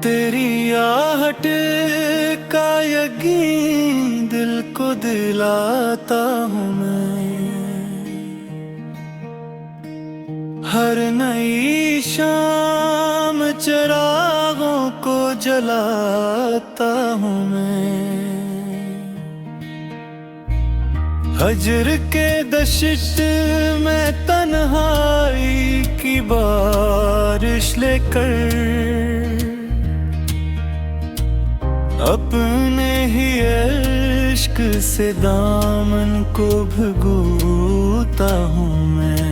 तेरी आहट का यकीन दिल को दिलाता हूँ मैं। हर नई शाम चिरागों को जलाता हूँ मैं। हजर के दश्त में तन्हाई की बारिश लेकर अपने ही इश्क से दामन को भिगोता हूँ मैं।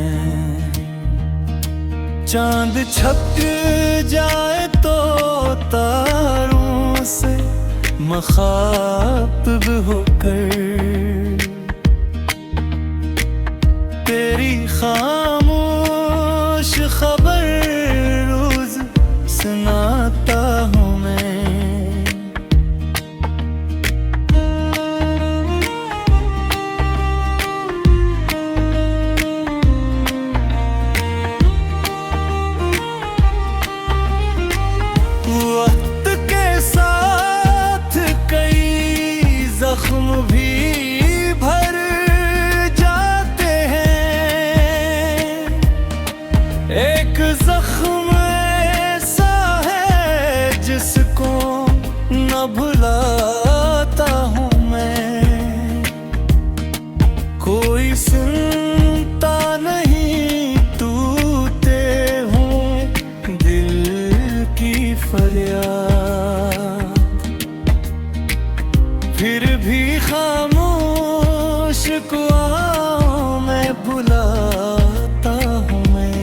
चांद छप जाए तो तारों से मखाब होकर तेरी खामोश खबर रोज सुनाता हूँ मैं। वक्त के साथ कई जख्म भी भर जाते हैं। एक जख्म ऐसा है जिसको न भुलाता हूँ मैं। कोई सुनता नहीं टूटे हूँ दिल की फरियाद। फिर भी खामोश को मैं बुलाता हूँ मैं।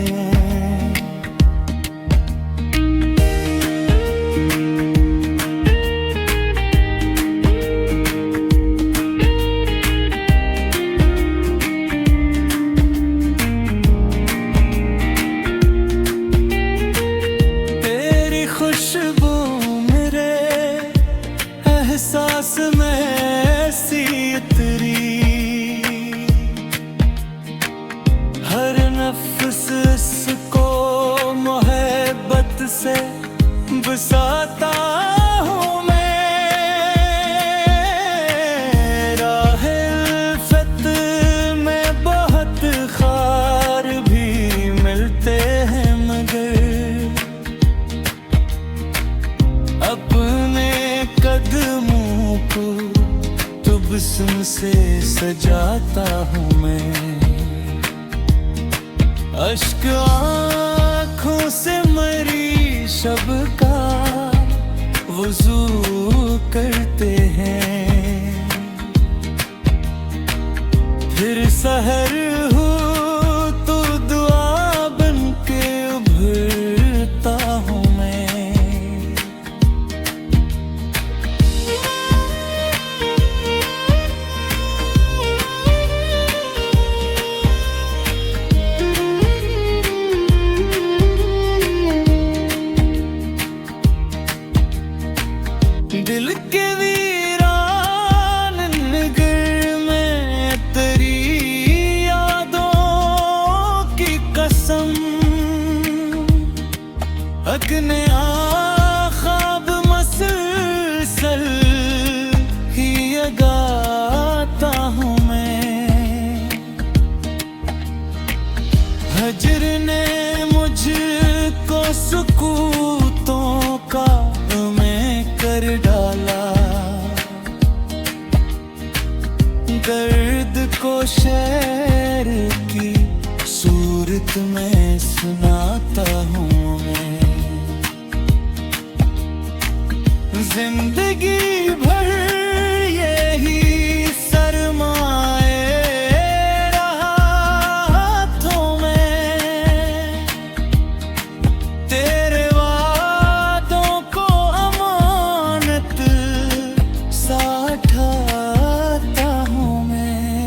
तेरी खुशबू मेरे एहसास में ऐसी इतरी। हर नफ्स इसको मोहब्बत से बसाता हूँ मैं। राह उल्फत में बहुत खार भी मिलते हैं मगर अपने कदमों को तुबसम से सजाता हूँ मैं। अश्क आँखों से मरी शब का वुज़ू करते हैं। फिर सहर हो तो दुआ बन के उभरता हूँ मैं। दिल के वीरान नगर में तेरी यादों की कसम। अगने ख्वाब मसलसल ही गाता हूँ मैं। हजर ने मुझको सुकूतों का कर डाला। दर्द को शेर की सूरत में सुनाता हूँ मैं। जिंदगी भर यही सरमाए रहा हाथों में। तेरे वादों को साठाता हूँ मैं।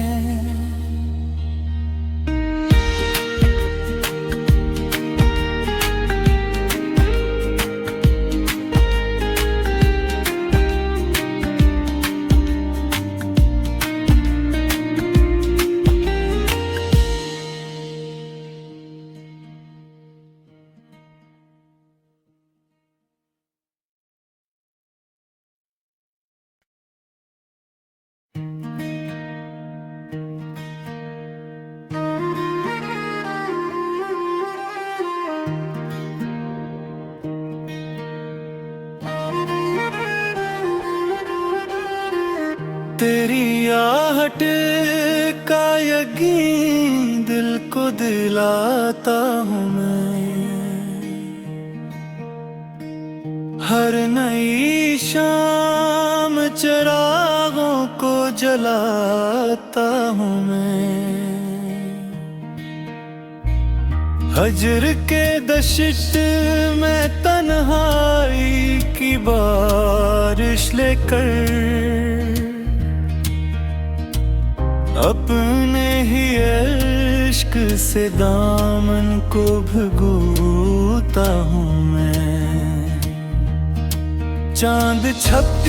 तेरी आहट का यकीन दिल को दिलाता हूँ मैं। हर नई शाम चिरागों को जलाता हूँ मैं। हजर के दश्त में तन्हाई की बारिश लेकर अपने ही इश्क से दामन को भिगोता हूँ मैं। चांद छप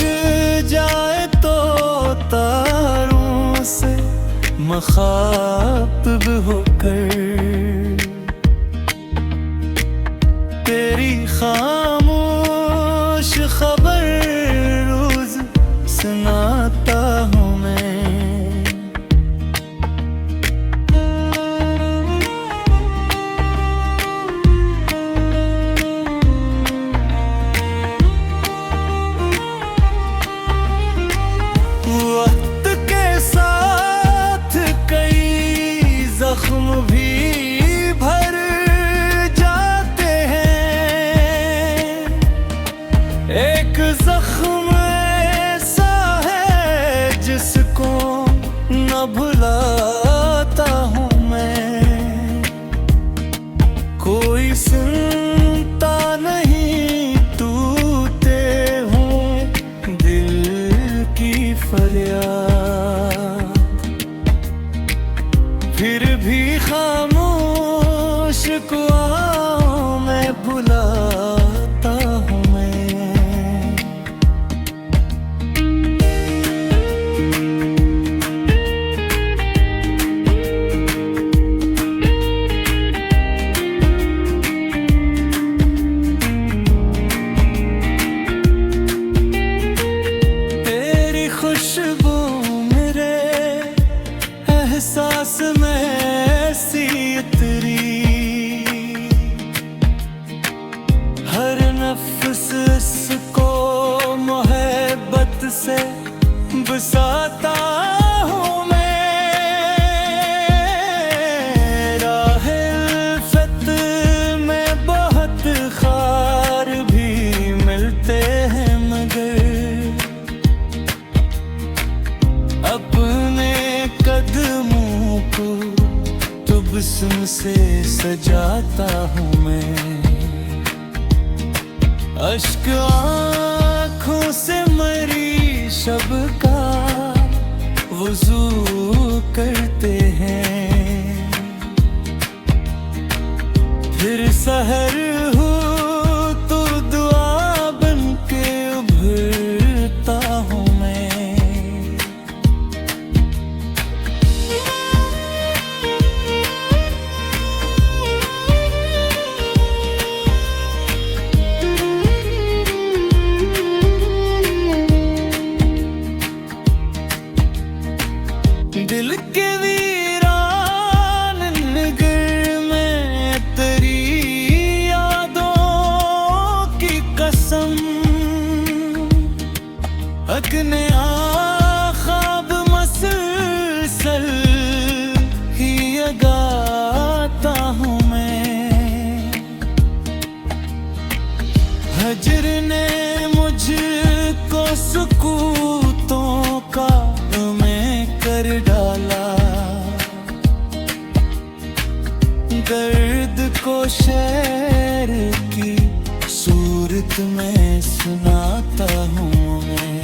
जाए तो तारों से मखाब होकर तेरी खामोश खबर रोज सुनाता हूँ मैं। वक्त के साथ कई जख्म भी भर जाते हैं। एक जख्म ऐसा है जिसको न भुलाता हूँ मैं। कोई सुनता नहीं टूटे हूँ दिल की फरियाद। फिर भी खामोश को मैं बुलाता हूँ मैं। तेरी खुशबू मेरे एहसास में ऐसी इतरी। हर नफ्स इसको मोहब्बत से बसाता हूँ मैं। राह उल्फत में बहुत खार भी मिलते हैं मगर अपने कदमों को तुबसम से सजाता हूँ मैं। अश्क आँखों से मरी शब का वुज़ू करते हैं। फिर सहर हो तो दुआ बन के उभरता हूँ मैं। दिल के वीरान नगर में तेरी यादों की कसम। अगने ख्वाब मसलसल ही गाता हूँ मैं। हजर ने मुझको सुकूतों का कर डाला। दर्द को शेर की सूरत में सुनाता हूँ मैं।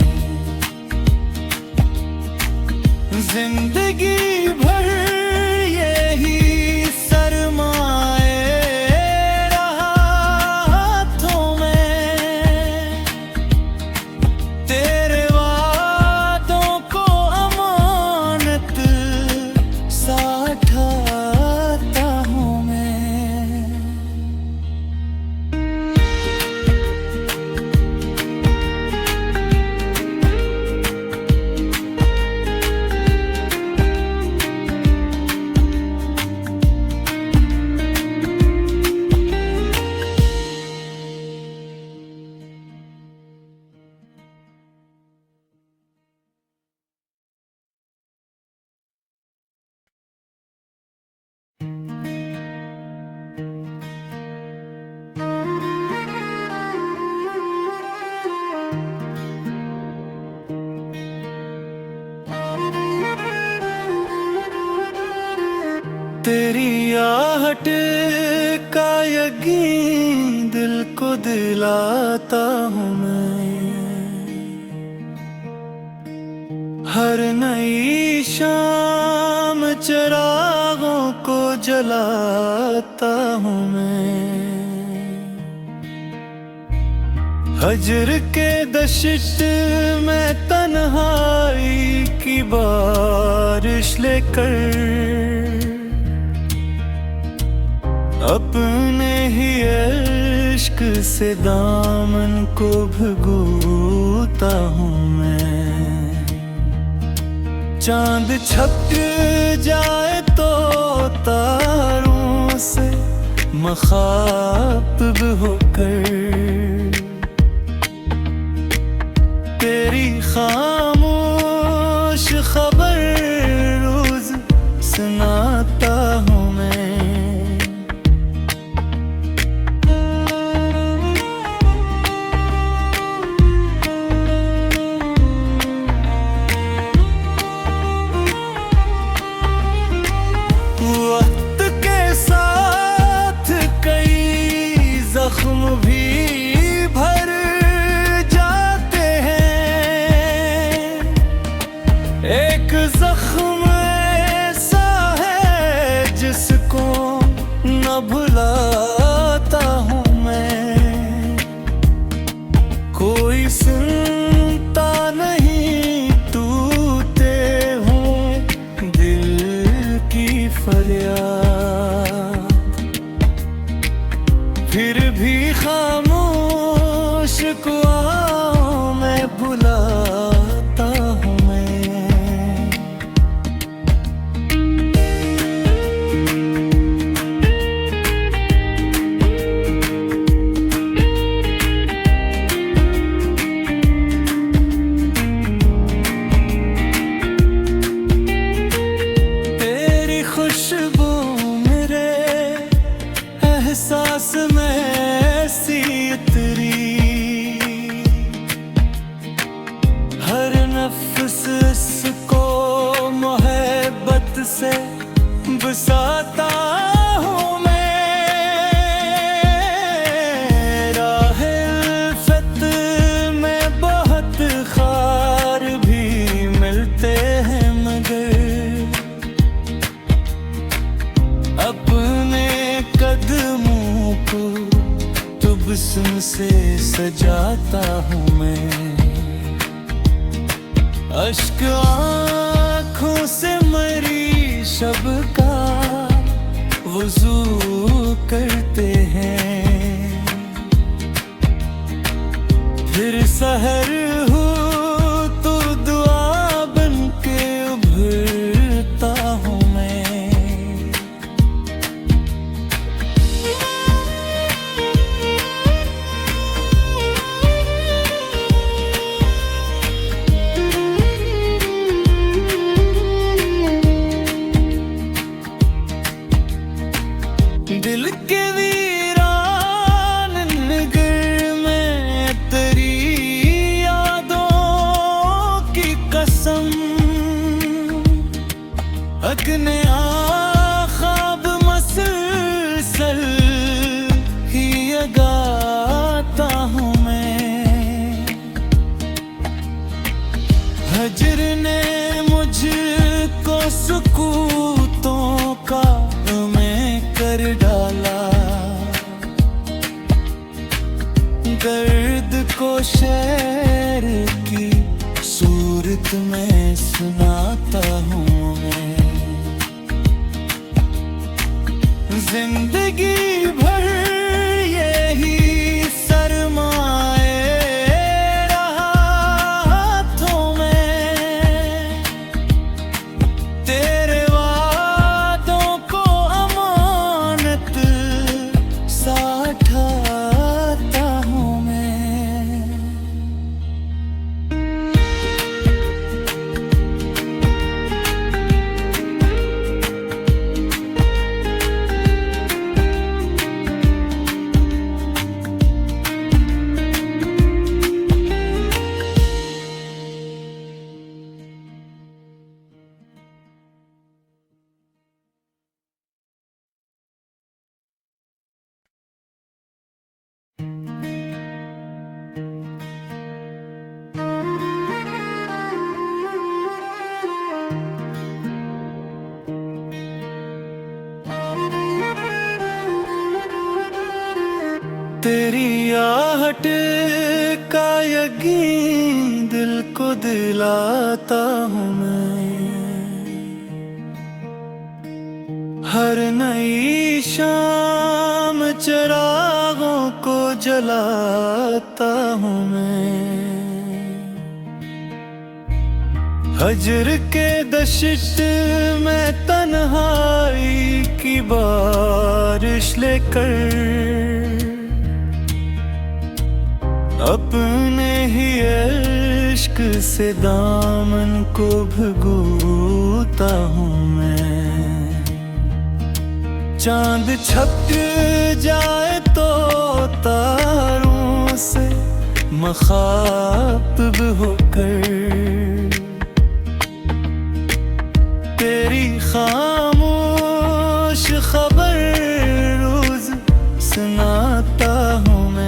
जिंदगी भर यही सरमाए रहा हाथों में। तेरे वादों को अमानत सा ठाता हूँ मैं। तेरी आहट का यकीन दिल को दिलाता हूँ मैं। हर नई शाम चिरागों को जलाता हूँ मैं। हजर के दश्त में तन्हाई की बारिश लेकर अपने ही इश्क से दामन को भिगोता हूँ मैं। चांद छप जाए तो तारों से मखाब होकर तेरी खामोश खबर रोज सुनाता हूँ मैं। वक्त के साथ कई जख्म भी भर जाते हैं। एक जख्म ऐसा है जिसको न भुलाता हूँ मैं। कोई सुनता नहीं टूटे हूँ दिल की फरियाद। फिर भी खामोश को मैं बुलाता हूँ मैं। तेरी खुशबू मेरे एहसास में ऐसी इतरी। हर नफ्स इसको मोहब्बत से बसाता हूँ मैं। राह उल्फत में बहुत खार भी मिलते हैं मगर अपने कदमों को तुबसम से सजाता हूँ मैं। अश्क आँखों से मरी शब का वुज़ू करते हैं। फिर सहर हो तो दुआ बन के उभरता हूँ मैं। दिल के वीरान नगर में तेरी यादों की कसम। अगने ख्वाब मसलसल ही गाता हूँ मैं। हजर ने मुझको सुकूतों का कर डाला। दर्द को शेर की सूरत में सुनाता हूँ मैं। जिंदगी भर यही सरमाए रहा हाथों में। तेरे वादों को अमानत सा ठाता हूँ मैं। तेरी आहट का यकीन दिल को दिलाता हूँ मैं। हर नई शाम चिरागों को जलाता हूँ मैं। हजर के दश्त में तन्हाई की बारिश लेकर अपने ही इश्क से दामन को भिगोता हूँ मैं। चांद छप जाए तो तारों से मखातिब होकर तेरी खामोश खबर रोज सुनाता हूँ मैं।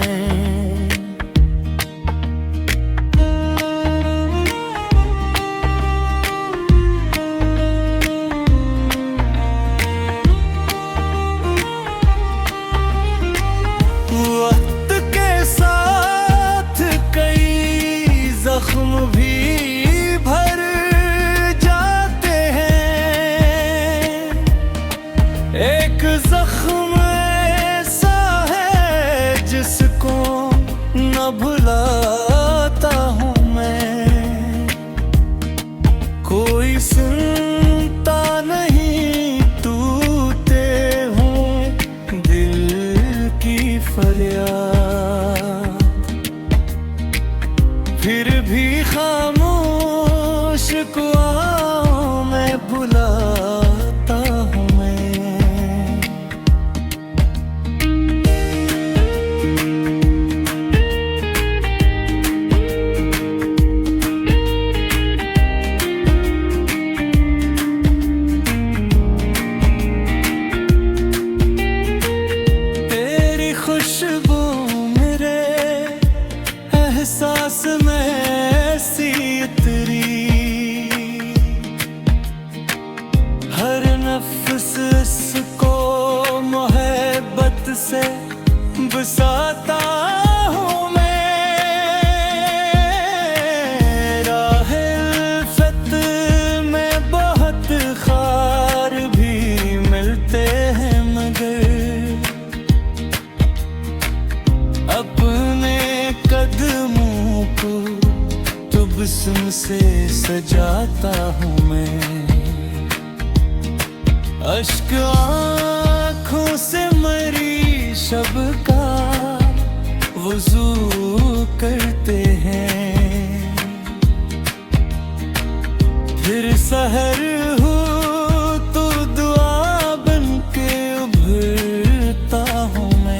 वक्त के साथ कई जख्म भी भर जाते हैं। एक जख्म ऐसा है जिसको न भुलाता हूँ मैं। कोई सुनता नहीं टूटे हूँ दिल की फरियाद। फिर भी खामोश कुआं में बुलाता हूँ मैं। तेरी खुशबू मेरे एहसास में ऐसी इतरी, हर नफ्स इसको मोहब्बत से बसाता हूँ मैं। राहे उल्फत में बहुत खार भी मिलते हैं मगर अपने कदमों को तुबसम से सजाता हूँ मैं। अश्क आँखों से मरी शब का वुज़ू करते हैं। फिर सहर हो तो दुआ बन के उभरता हूँ मैं।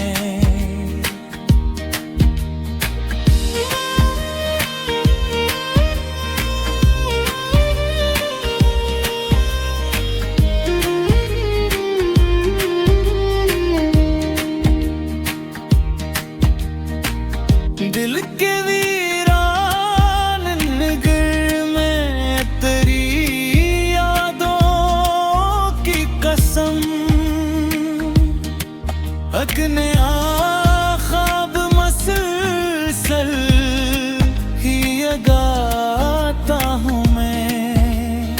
दिल के वीरान नगर में तेरी यादों की कसम अगने ख्वाब मसलसल ही गाता हूँ मैं।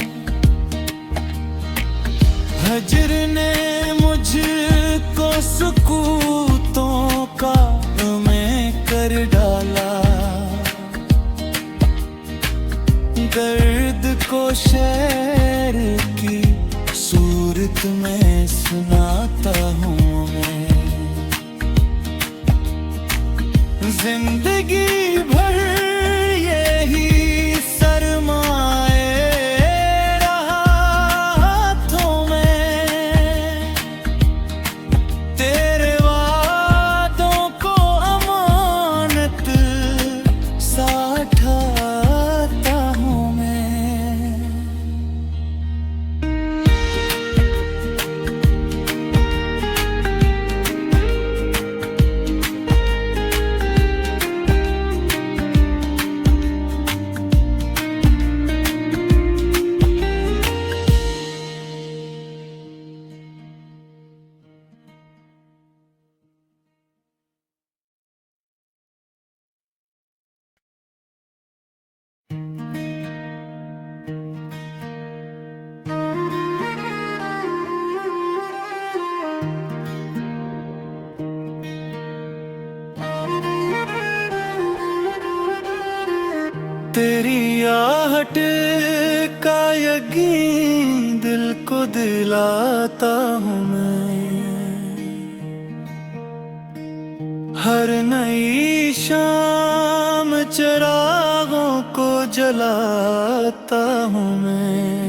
हजर ने मुझको सुकूतों का कर डाला। दर्द को शेर की सूरत में सुनाता हूँ मैं। जिंदगी भर यही सरमाए रहा हाथों में। तेरे वादों को अमानत सा ठाता हूँ मैं। तेरी आहट का यकीन दिल को दिलाता हूँ मैं। हर नई शाम चिरागों को जलाता हूँ मैं।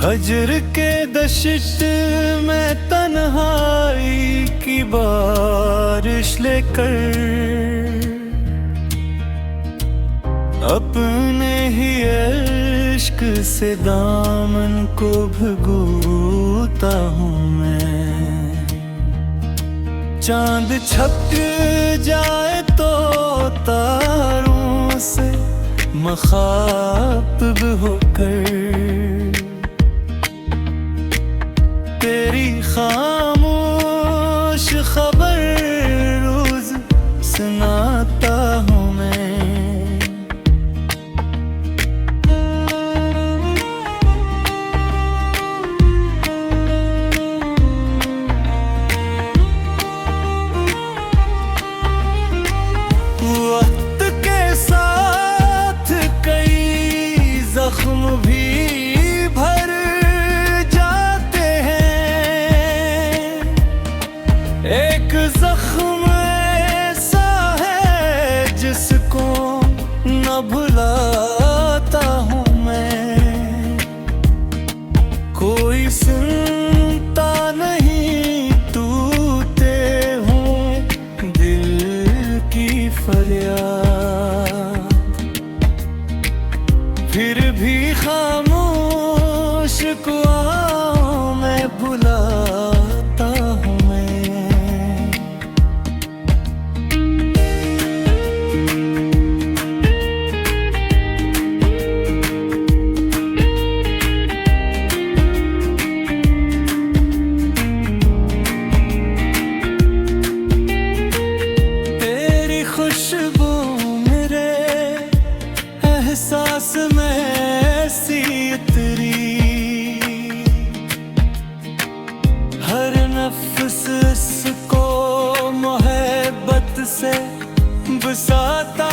हजर के दश्त में तन्हाई की बारिश लेकर अपने ही इश्क से दामन को भिगोता हूँ मैं। चांद छप जाए तो तारों से मखाब होकर तेरी खामोश खबर रोज सुनाता हूँ मैं। वक्त के साथ कई जख्म भी भर जाते हैं। एक जख्म ऐसा है जिसको न भुलाता हूँ मैं। कोई सुनता नहीं टूटे हूँ दिल की फरियाद। फिर भी खामोश को मैं बुलाता हूँ मैं। तेरी खुशबू मेरे एहसास में ऐसी इतरी। हर नफ्स को मोहब्बत से बसाता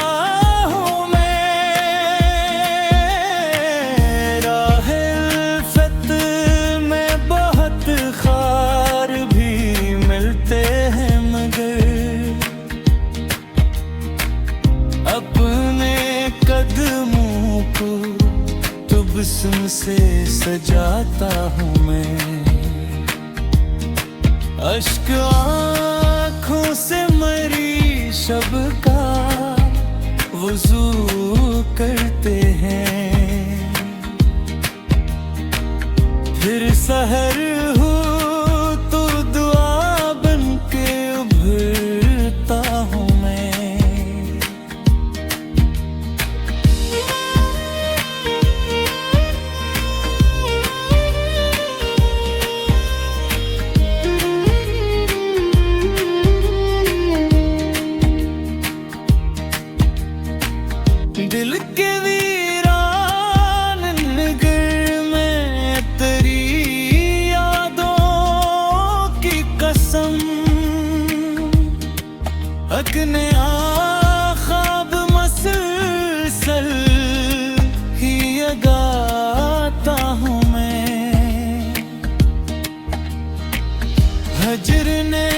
हूँ मैं। राहे उल्फत में बहुत खार भी मिलते हैं मगर अपने कदमों को तुबसम से सजाता हूँ मैं। अश्क आँखों से मरी शब का वुज़ू करते हैं। फिर सहर हो तो दुआ बन के उभरता हूँ मैं। दिल के वीरान नगर में तेरी यादों की कसम अकने ख्वाब मसलसल ही गाता हूँ मैं। हजर ने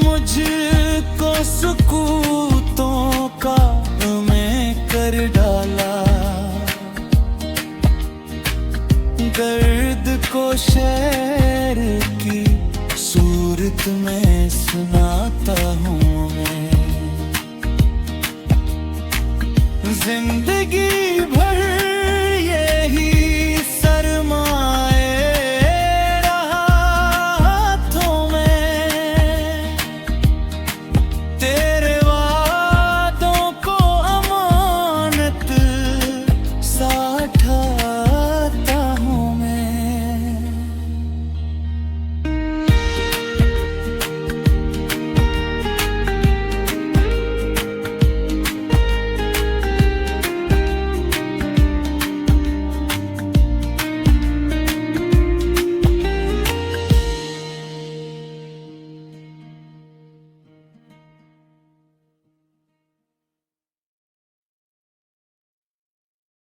मुझको सुकूतों का कर डाला। दर्द को शेर की सूरत में सुनाता हूँ मैं।